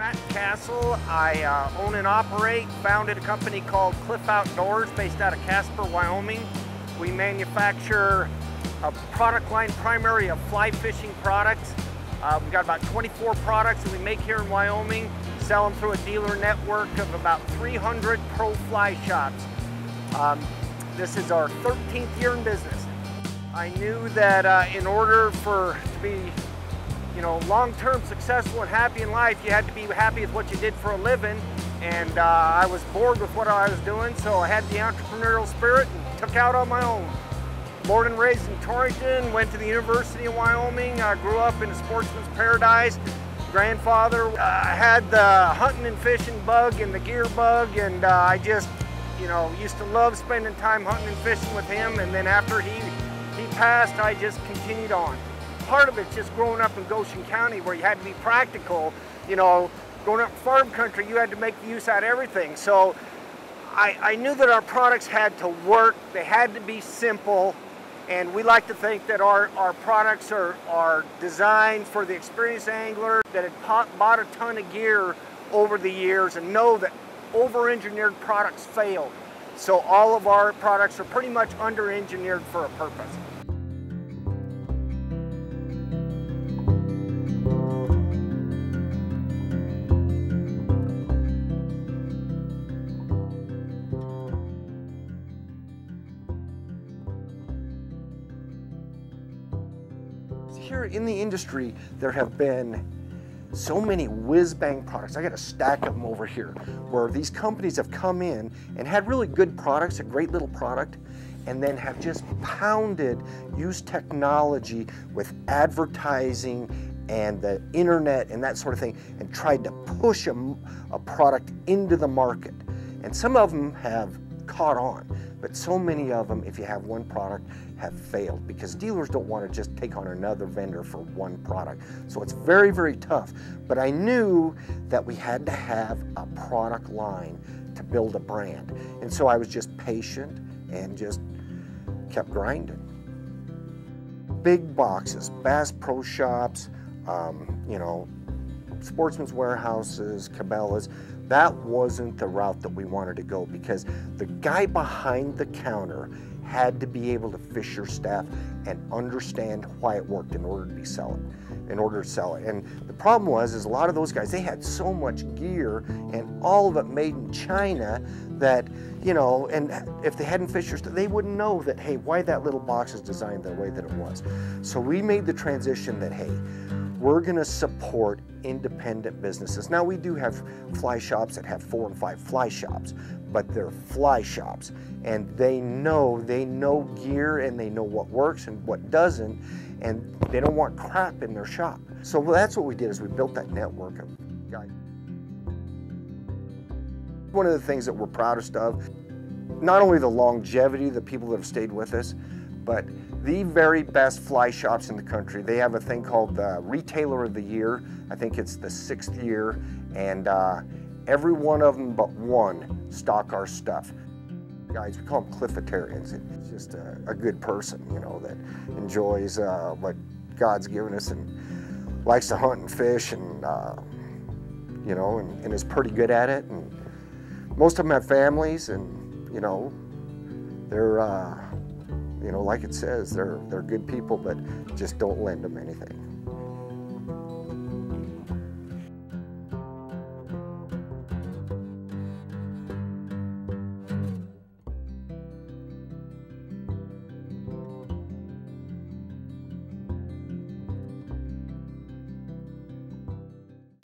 Matt Castle. I own and operate, founded a company called Cliff Outdoors based out of Casper, Wyoming. We manufacture a product line primarily of fly fishing products. We've got about 24 products that we make here in Wyoming, sell them through a dealer network of about 300 pro fly shops. This is our 13th year in business. I knew that in order to be long-term successful and happy in life, you had to be happy with what you did for a living. And I was bored with what I was doing, so I had the entrepreneurial spirit and took out on my own. Born and raised in Torrington, went to the University of Wyoming. I grew up in a sportsman's paradise. Grandfather had the hunting and fishing bug and the gear bug, and I just, used to love spending time hunting and fishing with him. And then after he passed, I just continued on. Part of it's just growing up in Goshen County where you had to be practical. Growing up in farm country, you had to make use out of everything. So I knew that our products had to work, they had to be simple, and we like to think that our products are designed for the experienced angler that had bought a ton of gear over the years and know that over-engineered products fail. So all of our products are pretty much under-engineered for a purpose. Here in the industry, there have been so many whiz-bang products. I got a stack of them over here, where these companies have come in and had really good products, a great little product, and then have just used technology with advertising and the internet and that sort of thing, and tried to push a product into the market. And some of them have caught on, but so many of them, if you have one product, have failed because dealers don't want to just take on another vendor for one product. So it's very, very tough. But I knew that we had to have a product line to build a brand. And so I was just patient and just kept grinding. Big boxes, Bass Pro Shops, Sportsman's Warehouses, Cabela's. That wasn't the route that we wanted to go because the guy behind the counter had to be able to fish your stuff and understand why it worked in order to sell it. And the problem was a lot of those guys, they had so much gear and all of it made in China that, and if they hadn't fished your stuff, they wouldn't know that, hey, why that little box is designed the way that it was. So we made the transition that, hey, we're gonna support independent businesses. Now we do have fly shops that have 4 and 5 fly shops, but they're fly shops, and they know gear and they know what works and what doesn't, and they don't want crap in their shop. So that's what we did, is we built that network of guys. One of the things that we're proudest of, not only the longevity of the people that have stayed with us, but the very best fly shops in the country. They have a thing called the Retailer of the Year. I think it's the 6th year, and every one of them but one stock our stuff. Guys, we call them Cliffitarians. It's just a good person, that enjoys what God's given us and likes to hunt and fish and, and is pretty good at it. And most of them have families, and, they're, like it says, they're good people, but just don't lend them anything.